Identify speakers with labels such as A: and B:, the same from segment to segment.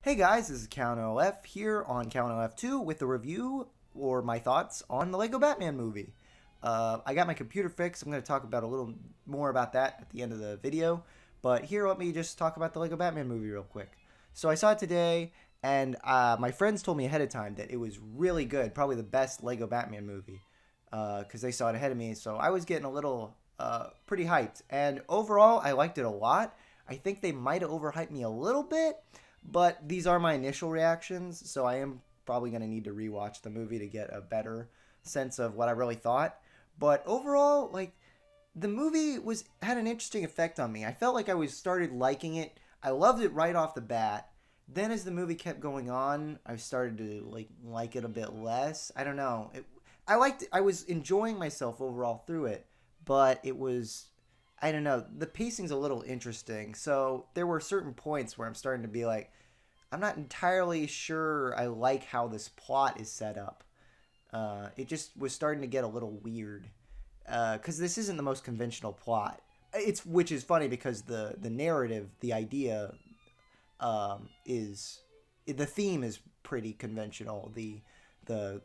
A: Hey guys, this is CallanLoF here on CallanLoF 2 with the review or my thoughts on the Lego Batman movie. I got my computer fixed. I'm going to talk about a little more about that at the end of the video. But here, let me just talk about the Lego Batman movie real quick. So I saw it today, and my friends told me ahead of time that it was really good, probably the best Lego Batman movie, because they saw it ahead of me. So I was getting a little pretty hyped. And overall, I liked it a lot. I think they might have overhyped me a little bit, but these are my initial reactions, so I am probably going to need to rewatch the movie to get a better sense of what I really thought. But overall, like, the movie was had an interesting effect on me. I felt like I was started liking it. I loved it right off the bat. Then as the movie kept going on, I started to like it a bit less. I don't know. I was enjoying myself overall through it, but it was, I don't know, the pacing's a little interesting. So there were certain points where I'm starting to be like, I'm not entirely sure I like how this plot is set up. It just was starting to get a little weird because this isn't the most conventional plot. It's which is funny because the narrative, the idea, is the theme is pretty conventional. The the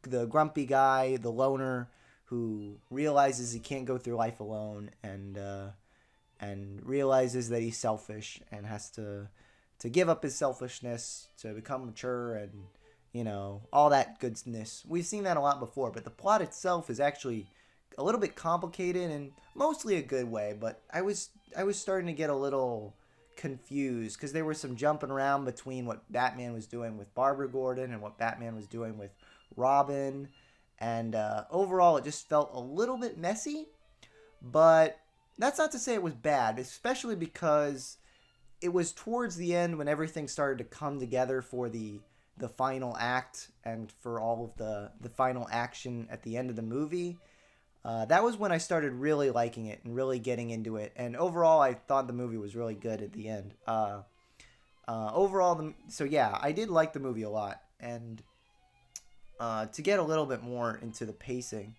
A: the grumpy guy, the loner who realizes he can't go through life alone and realizes that he's selfish and has to give up his selfishness to become mature and all that goodness. We've seen that a lot before, but the plot itself is actually a little bit complicated and mostly a good way. But I was starting to get a little confused because there was some jumping around between what Batman was doing with Barbara Gordon and what Batman was doing with Robin, and overall it just felt a little bit messy. But that's not to say it was bad, especially because it was towards the end when everything started to come together for the final act and for all of the final action at the end of the movie. That was when I started really liking it and really getting into it. And overall, I thought the movie was really good at the end. Overall, so yeah, I did like the movie a lot. And to get a little bit more into the pacing,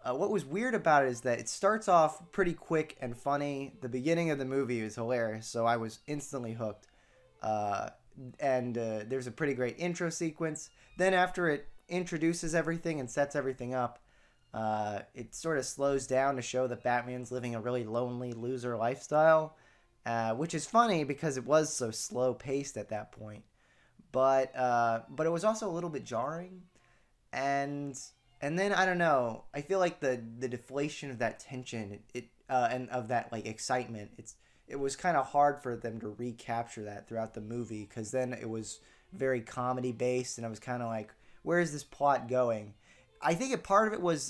A: what was weird about it is that it starts off pretty quick and funny. The beginning of the movie is hilarious, so I was instantly hooked. And there's a pretty great intro sequence. Then after it introduces everything and sets everything up, it sort of slows down to show that Batman's living a really lonely loser lifestyle, which is funny because it was so slow paced at that point. But it was also a little bit jarring, and and then I don't know. I feel like the deflation of that tension, and of that like excitement, it was kind of hard for them to recapture that throughout the movie because then it was very comedy based, and I was kind of like, where is this plot going? I think a part of it was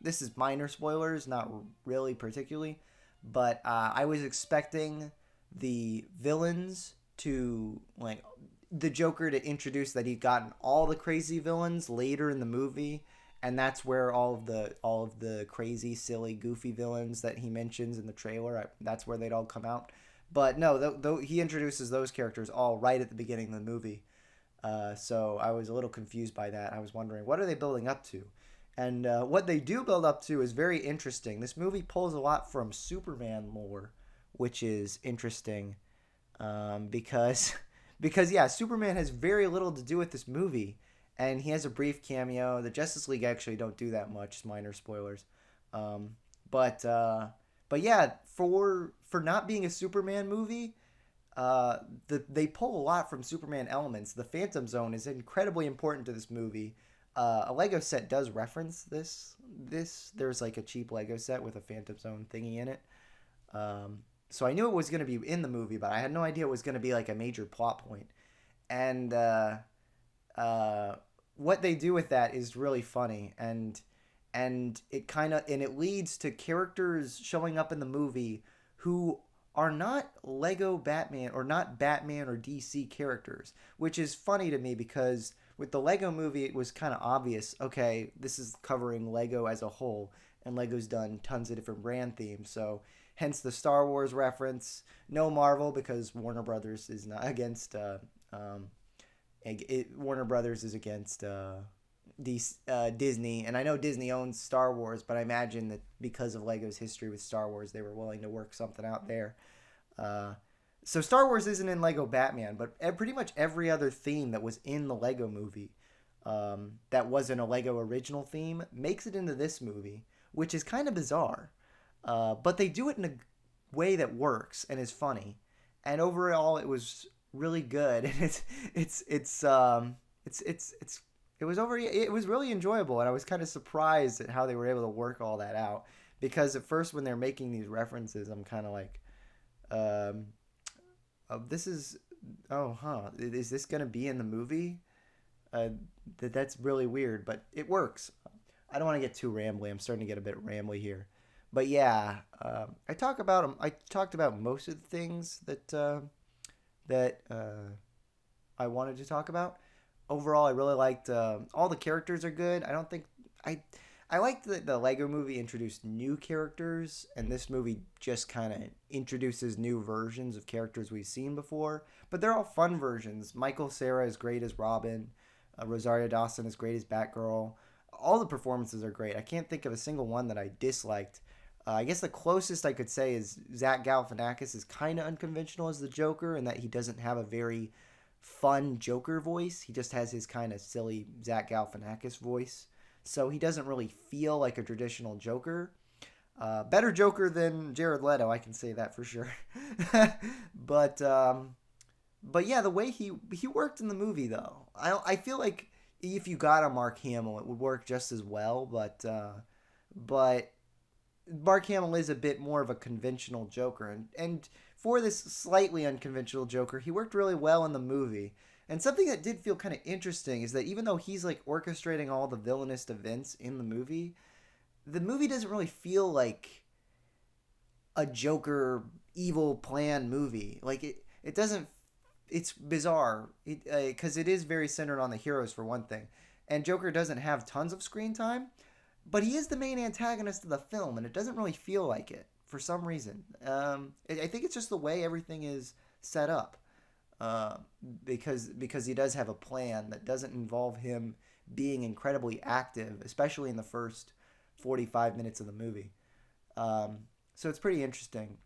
A: this is minor spoilers, not really particularly, but I was expecting the villains to like the Joker to introduce that he'd gotten all the crazy villains later in the movie, and that's where all of the crazy, silly, goofy villains that he mentions in the trailer, that's where they'd all come out. But no, though he introduces those characters all right at the beginning of the movie. So I was a little confused by that. I was wondering, what are they building up to? And what they do build up to is very interesting. This movie pulls a lot from Superman lore, which is interesting because because yeah, Superman has very little to do with this movie, and he has a brief cameo. The Justice League actually don't do that much. Minor spoilers, um, but but yeah, for not being a Superman movie, they pull a lot from Superman elements. The Phantom Zone is incredibly important to this movie. A Lego set does reference there's like a cheap Lego set with a Phantom Zone thingy in it. So I knew it was going to be in the movie, but I had no idea it was going to be like a major plot point. And what they do with that is really funny, and it leads to characters showing up in the movie who are not Lego Batman or not Batman or DC characters, which is funny to me because with the Lego movie it was kind of obvious, okay, this is covering Lego as a whole, and Lego's done tons of different brand themes, so hence the Star Wars reference. No Marvel because Warner Brothers is not against Warner Brothers is against Disney, and I know Disney owns Star Wars, but I imagine that because of Lego's history with Star Wars, they were willing to work something out there. Uh, So Star Wars isn't in Lego Batman, but pretty much every other theme that was in the Lego movie, that wasn't a Lego original theme, makes it into this movie, which is kind of bizarre. But they do it in a way that works and is funny, and overall it was really good. And it's it was really enjoyable, and I was kind of surprised at how they were able to work all that out. Because at first, when they're making these references, I'm kind of like, um, this is, oh, huh, is this gonna be in the movie? Uh, that's really weird, but it works. I don't want to get too rambly. I'm starting to get a bit rambly here, but yeah, I talked about most of the things that I wanted to talk about. Overall, I really liked, all the characters are good. I don't think I I liked that the Lego movie introduced new characters, and this movie just kind of introduces new versions of characters we've seen before. But they're all fun versions. Michael Cera is great as Robin. Rosario Dawson is great as Batgirl. All the performances are great. I can't think of a single one that I disliked. I guess the closest I could say is Zach Galifianakis is kind of unconventional as the Joker, in that he doesn't have a very fun Joker voice. He just has his kind of silly Zach Galifianakis voice. So he doesn't really feel like a traditional Joker. Better Joker than Jared Leto, I can say that for sure. but but yeah, the way he worked in the movie though, I feel like if you got a Mark Hamill, it would work just as well. But Mark Hamill is a bit more of a conventional Joker, and for this slightly unconventional Joker, he worked really well in the movie. And something that did feel kind of interesting is that even though he's like orchestrating all the villainous events in the movie doesn't really feel like a Joker evil plan movie. Like it doesn't. It's bizarre because it is very centered on the heroes for one thing, and Joker doesn't have tons of screen time, but he is the main antagonist of the film, and it doesn't really feel like it for some reason. I think it's just the way everything is set up, uh, because he does have a plan that doesn't involve him being incredibly active, especially in the first 45 minutes of the movie. Um, so it's pretty interesting.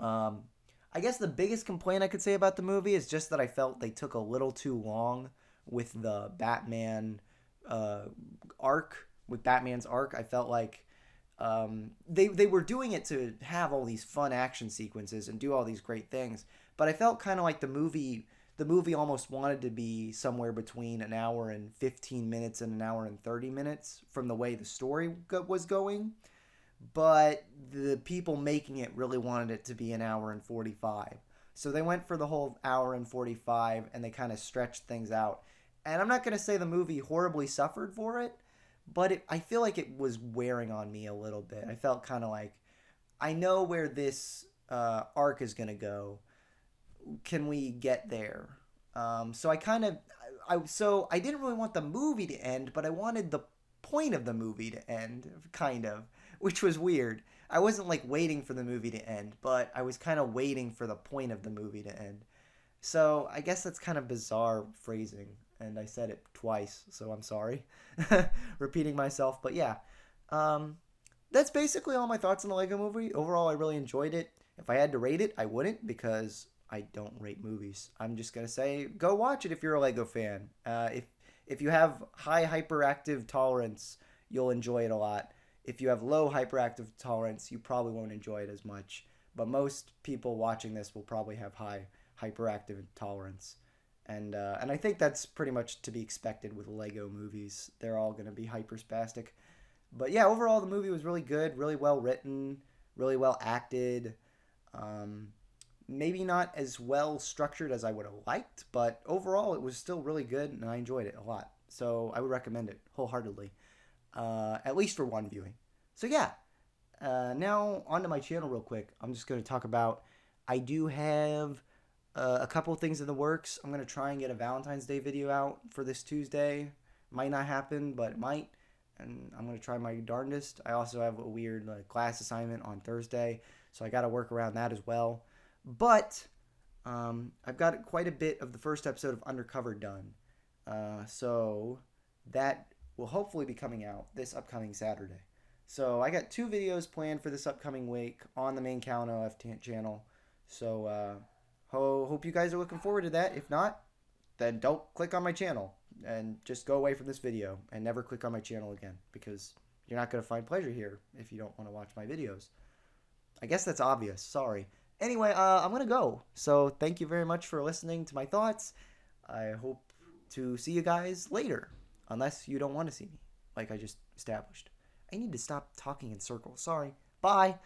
A: Um, I guess the biggest complaint I could say about the movie is just that I felt they took a little too long with the Batman uh, arc. With Batman's arc, I felt like they were doing it to have all these fun action sequences and do all these great things, but I felt kind of like the movie almost wanted to be somewhere between an hour and 15 minutes and an hour and 30 minutes from the way the story was going, but the people making it really wanted it to be an hour and 45. So they went for the whole hour and 45, and they kind of stretched things out. And I'm not going to say the movie horribly suffered for it, but I feel like it was wearing on me a little bit. I felt kind of like, I know where this arc is going to go. Can we get there? So I kind of, so I didn't really want the movie to end, but I wanted the point of the movie to end, kind of, which was weird. I wasn't like waiting for the movie to end, but I was kind of waiting for the point of the movie to end. So I guess that's kind of bizarre phrasing, and I said it twice, so I'm sorry, repeating myself. But yeah, um, that's basically all my thoughts on the Lego Movie. Overall, I really enjoyed it. If I had to rate it, I wouldn't, because I don't rate movies. I'm just gonna say go watch it if you're a Lego fan. If you have high hyperactive tolerance, you'll enjoy it a lot. If you have low hyperactive tolerance, you probably won't enjoy it as much. But most people watching this will probably have high hyperactive tolerance, and I think that's pretty much to be expected with Lego movies. They're all gonna be hyperspastic. But yeah, overall the movie was really good, really well written, really well acted. Um, Maybe not as well structured as I would have liked, but overall it was still really good, and I enjoyed it a lot. So I would recommend it wholeheartedly, at least for one viewing. So yeah, now onto my channel real quick. I'm just going to talk about. I do have a couple of things in the works. I'm going to try and get a Valentine's Day video out for this Tuesday. Might not happen, but it might. And I'm going to try my darndest. I also have a weird class assignment on Thursday, so I got to work around that as well. But I've got quite a bit of the first episode of Undercover done. So that will hopefully be coming out this upcoming Saturday. So I got 2 videos planned for this upcoming week on the main CallanLoF channel. So Hope you guys are looking forward to that. If not, then don't click on my channel and just go away from this video and never click on my channel again, because you're not going to find pleasure here if you don't want to watch my videos. I guess that's obvious. Sorry. Anyway, I'm going to go. So thank you very much for listening to my thoughts. I hope to see you guys later, unless you don't want to see me, like I just established. I need to stop talking in circles. Sorry. Bye.